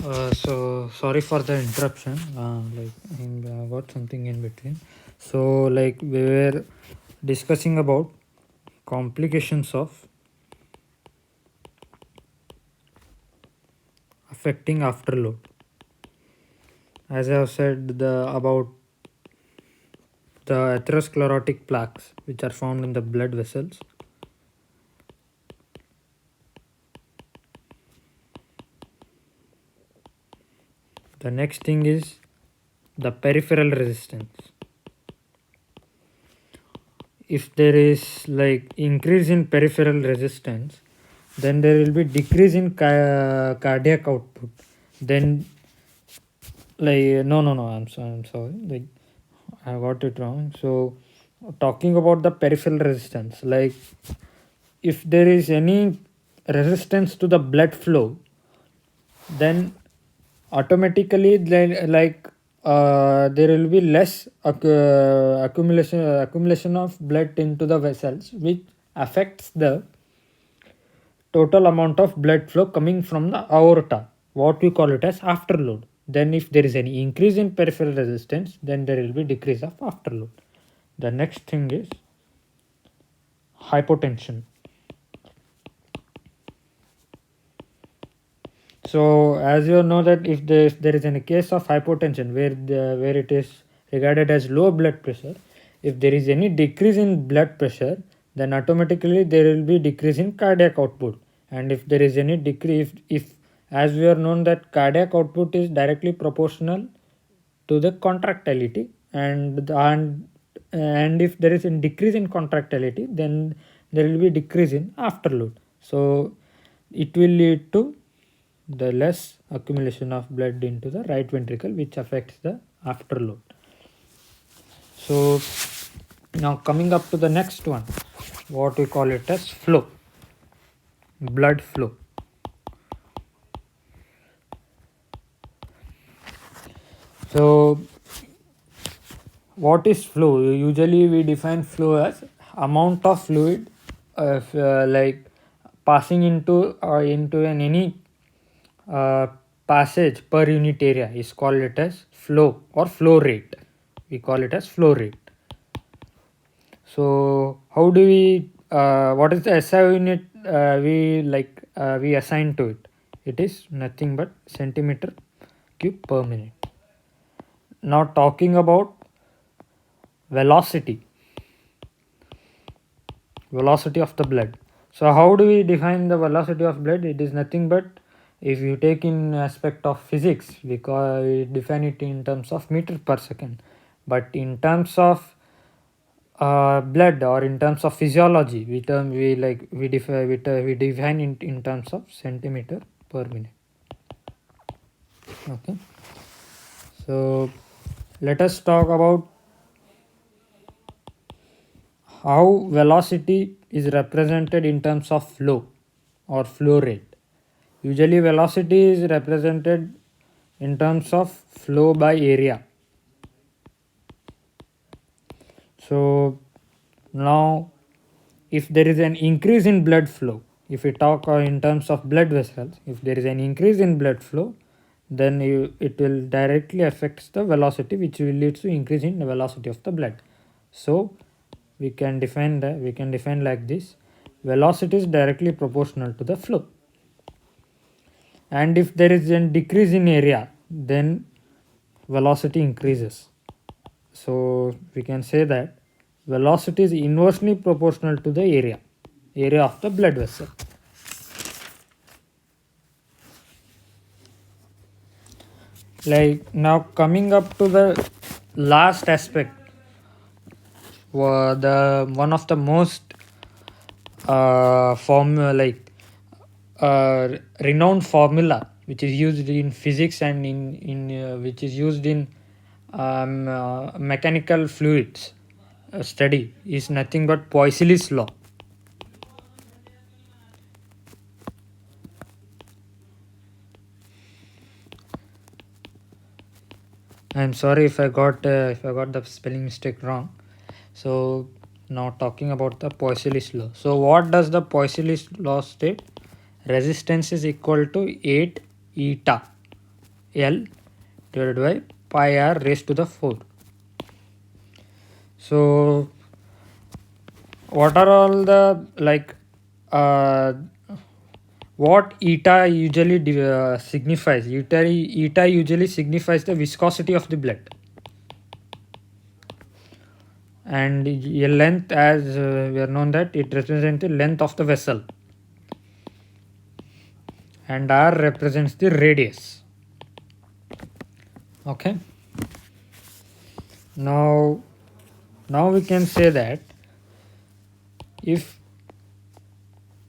So sorry for the interruption. I got something in between. So like we were discussing about complications of affecting afterload. As I have said about the atherosclerotic plaques which are found in the blood vessels. The next thing is the peripheral resistance. If there is like increase in peripheral resistance, then there will be decrease in cardiac output. Then like no, I'm sorry, like I got it wrong. So talking about the peripheral resistance, like if there is any resistance to the blood flow, then automatically then there will be less accumulation of blood into the vessels, which affects the total amount of blood flow coming from the aorta, what we call it as afterload. Then if there is any increase in peripheral resistance, then there will be decrease of afterload. The next thing is hypotension. So as you know that if there is any case of hypotension where it is regarded as low blood pressure, if there is any decrease in blood pressure, then automatically there will be decrease in cardiac output. And if there is any decrease, if as we are known that cardiac output is directly proportional to the contractility, and if there is a decrease in contractility, then there will be decrease in afterload. So it will lead to the less accumulation of blood into the right ventricle, which affects the afterload. So now coming up to the next one, what we call it as flow, blood flow. So what is flow? Usually we define flow as amount of fluid like passing into any passage per unit area is called it as flow or flow rate. We call it as flow rate. So how do we what is the SI unit we assign to it? It is nothing but centimeter cube per minute. Now talking about velocity of the blood. So how do we define the velocity of blood? It is nothing but, if you take in aspect of physics, we define it in terms of meter per second, but in terms of blood or in terms of physiology, we define it in terms of centimeter per minute. Okay, so let us talk about how velocity is represented in terms of flow or flow rate. Usually velocity is represented in terms of flow by area. So now if there is an increase in blood flow, if we talk in terms of blood vessels, if there is an increase in blood flow, then it will directly affect the velocity, which will lead to increase in the velocity of the blood. So we can define like this: velocity is directly proportional to the flow, and if there is a decrease in area, then velocity increases. So we can say that velocity is inversely proportional to the area of the blood vessel. Like now coming up to the last aspect, the one of the most renowned formula which is used in physics and in which is used in mechanical fluids study is nothing but Poiseuille's law. I'm sorry if I got the spelling mistake wrong. So now talking about the Poiseuille's law. So what does the Poiseuille's law state? Resistance is equal to 8 eta L divided by pi r raised to the 4. So what are all the uh, what eta usually signifies? Eta usually signifies the viscosity of the blood, and a length, as we are known that it represents the length of the vessel, and r represents the radius. Okay. Now we can say that if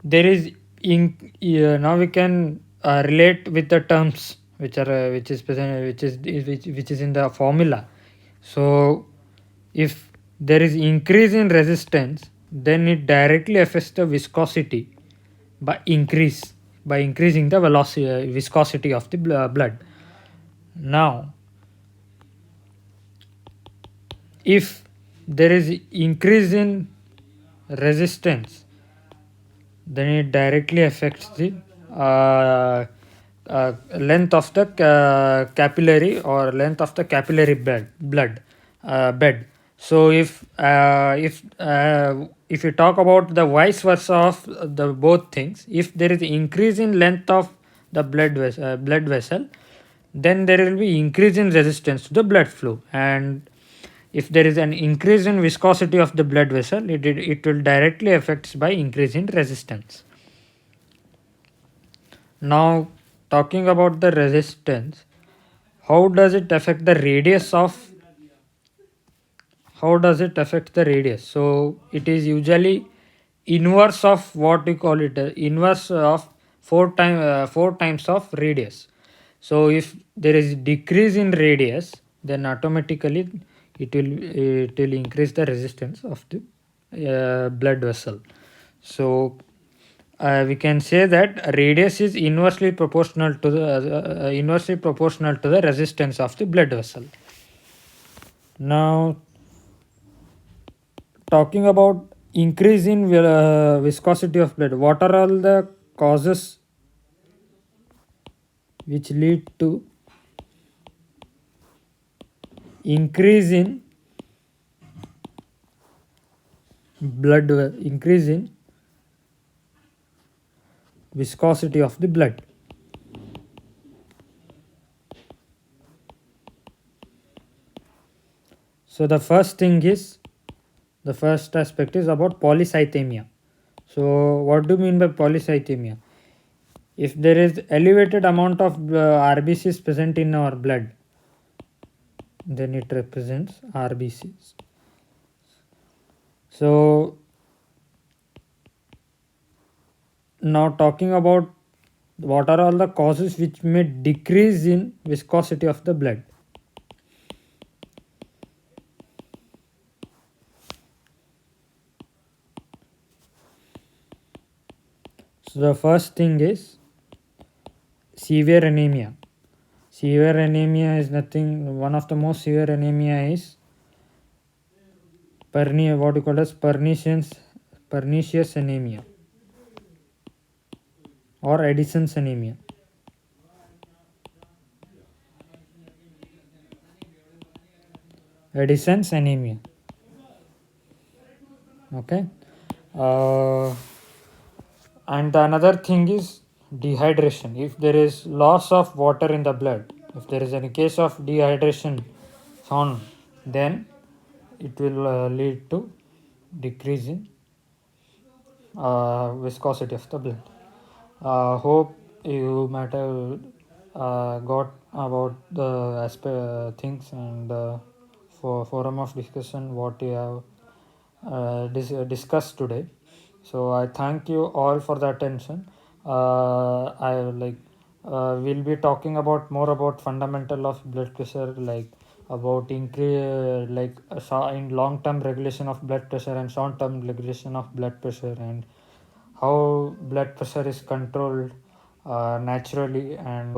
there is now we can relate with the terms which are which is present, which is in the formula. So if there is increase in resistance, then it directly affects the viscosity by increasing the velocity viscosity of the blood. Now if there is increase in resistance, then it directly affects the length of the capillary or length of the capillary bed. So if you talk about the vice versa of the both things, if there is increase in length of the blood vessel, then there will be increase in resistance to the blood flow, and if there is an increase in viscosity of the blood vessel, it will directly affects by increase in resistance. Now talking about the resistance, how does it affect the radius of so it is usually inverse of what we call it, inverse of 4 times of radius. So if there is decrease in radius, then automatically it will increase the resistance of the blood vessel. So we can say that radius is inversely proportional to the resistance of the blood vessel. Now talking about increase in viscosity of blood, what are all the causes which lead to increase in viscosity of the blood? So the first aspect is about polycythemia. So what do you mean by polycythemia? If there is elevated amount of RBCs present in our blood, then it represents RBCs. So now talking about what are all the causes which may decrease in viscosity of the blood. So the first thing is severe anemia. Severe anemia is nothing, one of the most severe anemia is what you call as pernicious anemia or Addison's anemia. Addison's anemia. Okay. And the another thing is dehydration. If there is loss of water in the blood, if there is any case of dehydration found, then it will lead to decrease in viscosity of the blood. Hope you might have got about the things and for forum of discussion what you have discussed today. So I thank you all for the attention. We'll be talking about more about fundamental of blood pressure, like about increase in long term regulation of blood pressure and short term regulation of blood pressure, and how blood pressure is controlled naturally, and